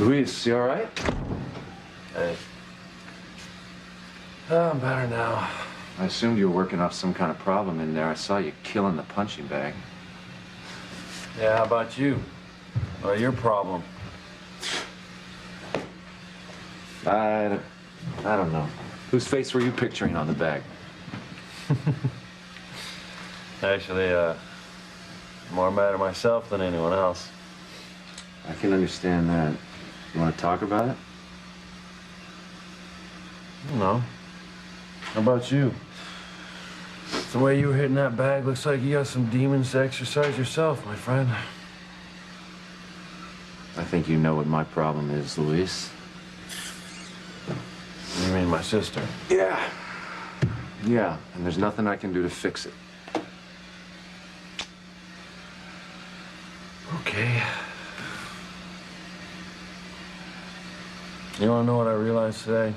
Luis, you all right? Hey. Oh, I'm better now. I assumed you were working off some kind of problem in there. I saw you killing the punching bag. Yeah, how about you? What your problem? I don't know. Whose face were you picturing on the bag? Actually, more mad at myself than anyone else. I can understand that. You want to talk about it? I don't know. How about you? The way you were hitting that bag looks like you got some demons to exercise yourself, my friend. I think you know what my problem is, Luis. You mean my sister? Yeah. Yeah, and there's nothing I can do to fix it. Okay. You wanna know what I realized today?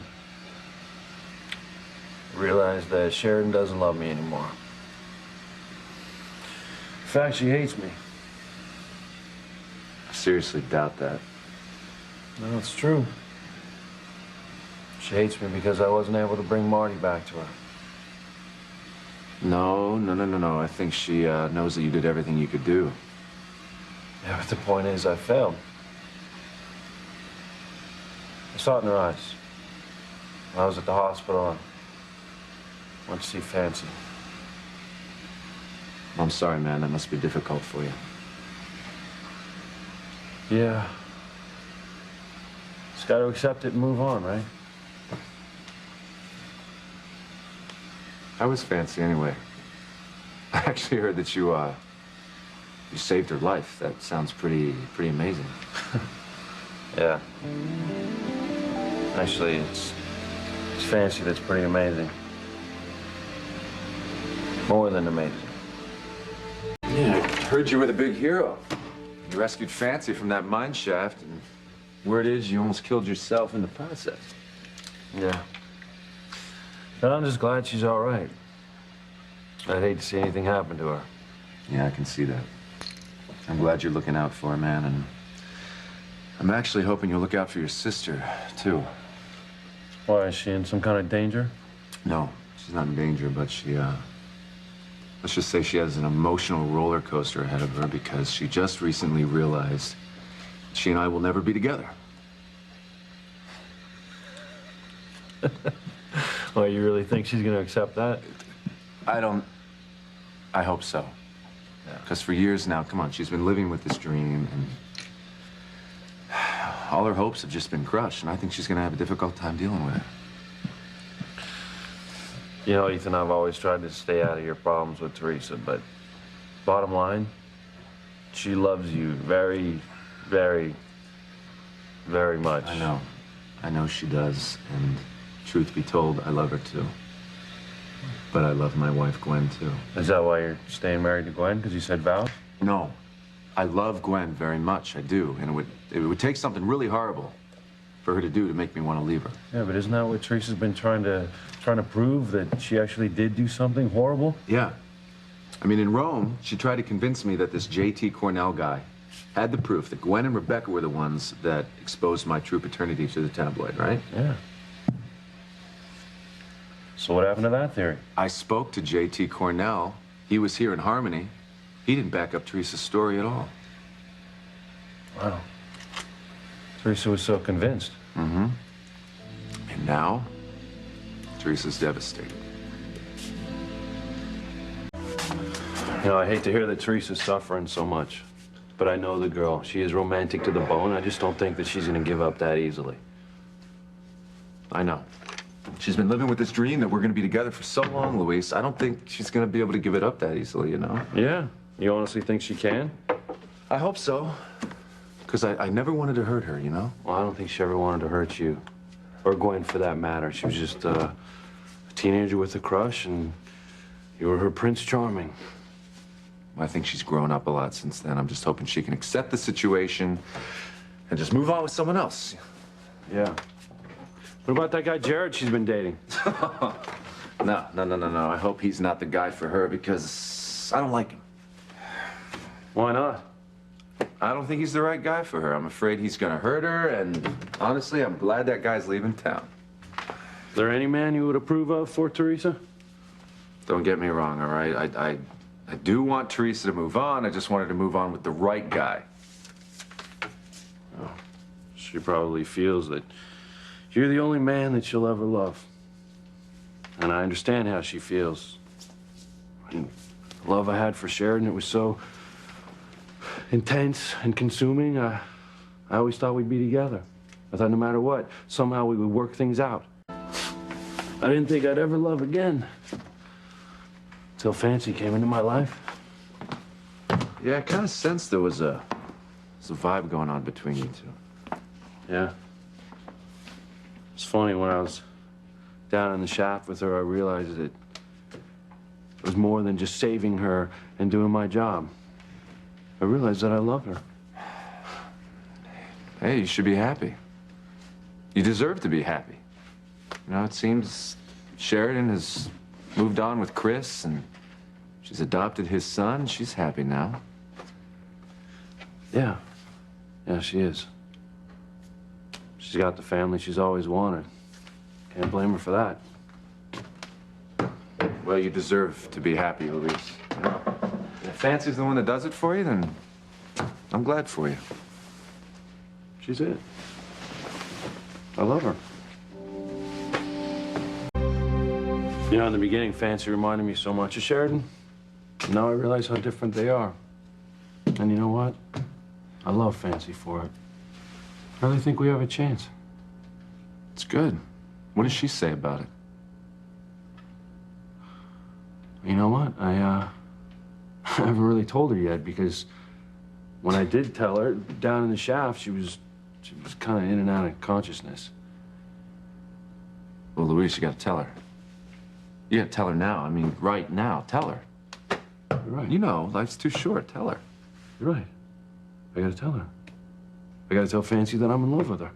I realized that Sheridan doesn't love me anymore. In fact, she hates me. I seriously doubt that. No, it's true. She hates me because I wasn't able to bring Marty back to her. No. I think she knows that you did everything you could do. Yeah, but the point is, I failed. I saw it in her eyes. When I was at the hospital, I went to see Fancy. I'm sorry, man. That must be difficult for you. Yeah. Just got to accept it and move on, right? How was Fancy anyway? I actually heard that you saved her life. That sounds pretty amazing. Yeah. Actually, it's Fancy that's pretty amazing. More than amazing. Yeah, I heard you were the big hero. You rescued Fancy from that mine shaft, and word is you almost killed yourself in the process. Yeah. But I'm just glad she's all right. I'd hate to see anything happen to her. Yeah, I can see that. I'm glad you're looking out for her, man, and I'm actually hoping you'll look out for your sister, too. Why, is she in some kind of danger? No, she's not in danger, but she, let's just say she has an emotional roller coaster ahead of her because she just recently realized she and I will never be together. Well, you really think she's going to accept that? I hope so. Because for years now, come on, she's been living with this dream, and all her hopes have just been crushed, and I think she's going to have a difficult time dealing with it. You know, Ethan, I've always tried to stay out of your problems with Teresa, but bottom line, she loves you very, very, very much. I know. I know she does, and truth be told, I love her too. But I love my wife, Gwen, too. Is that why you're staying married to Gwen? Because you said vows? No. I love Gwen very much, I do. And it would take something really horrible for her to do to make me want to leave her. Yeah, but isn't that what Teresa's been trying to prove, that she actually did do something horrible? Yeah. I mean, in Rome, she tried to convince me that this J.T. Cornell guy had the proof that Gwen and Rebecca were the ones that exposed my true paternity to the tabloid, right? Yeah. So what happened to that theory? I spoke to J.T. Cornell. He was here in Harmony. He didn't back up Teresa's story at all. Wow. Teresa was so convinced. Mm-hmm. And now, Teresa's devastated. You know, I hate to hear that Teresa's suffering so much, but I know the girl. She is romantic to the bone. I just don't think that she's going to give up that easily. I know. She's been living with this dream that we're going to be together for so long, Luis. I don't think she's going to be able to give it up that easily, you know? Yeah? You honestly think she can? I hope so. Because I never wanted to hurt her, you know? Well, I don't think she ever wanted to hurt you. Or Gwen, for that matter. She was just a teenager with a crush, and you were her Prince Charming. I think she's grown up a lot since then. I'm just hoping she can accept the situation and just move on with someone else. Yeah. What about that guy Jared she's been dating? No. I hope he's not the guy for her because I don't like him. Why not? I don't think he's the right guy for her. I'm afraid he's gonna hurt her, and honestly, I'm glad that guy's leaving town. Is there any man you would approve of for Teresa? Don't get me wrong, all right? I do want Teresa to move on. I just wanted to move on with the right guy. She probably feels that you're the only man that she'll ever love. And I understand how she feels. And the love I had for Sheridan, it was so intense and consuming. I always thought we'd be together. I thought no matter what, somehow we would work things out. I didn't think I'd ever love again. Till Fancy came into my life. Yeah, I kind of sensed there was a vibe going on between you two. Yeah. It's funny, when I was down in the shaft with her, I realized that it was more than just saving her and doing my job. I realized that I love her. Hey, you should be happy. You deserve to be happy. You know, it seems Sheridan has moved on with Chris, and she's adopted his son. She's happy now. Yeah. Yeah, she is. She's got the family she's always wanted. Can't blame her for that. Well, you deserve to be happy, Luis. You know, if Fancy's the one that does it for you, then I'm glad for you. She's it. I love her. You know, in the beginning, Fancy reminded me so much of Sheridan. Now I realize how different they are. And you know what? I love Fancy for it. I really think we have a chance. It's good. What does she say about it? You know what? I haven't really told her yet, because when I did tell her, down in the shaft, she was kind of in and out of consciousness. Well, Luis, you gotta tell her. You gotta tell her now. I mean, right now. Tell her. You're right. You know, life's too short. Tell her. You're right. I gotta tell her. I gotta tell Fancy that I'm in love with her.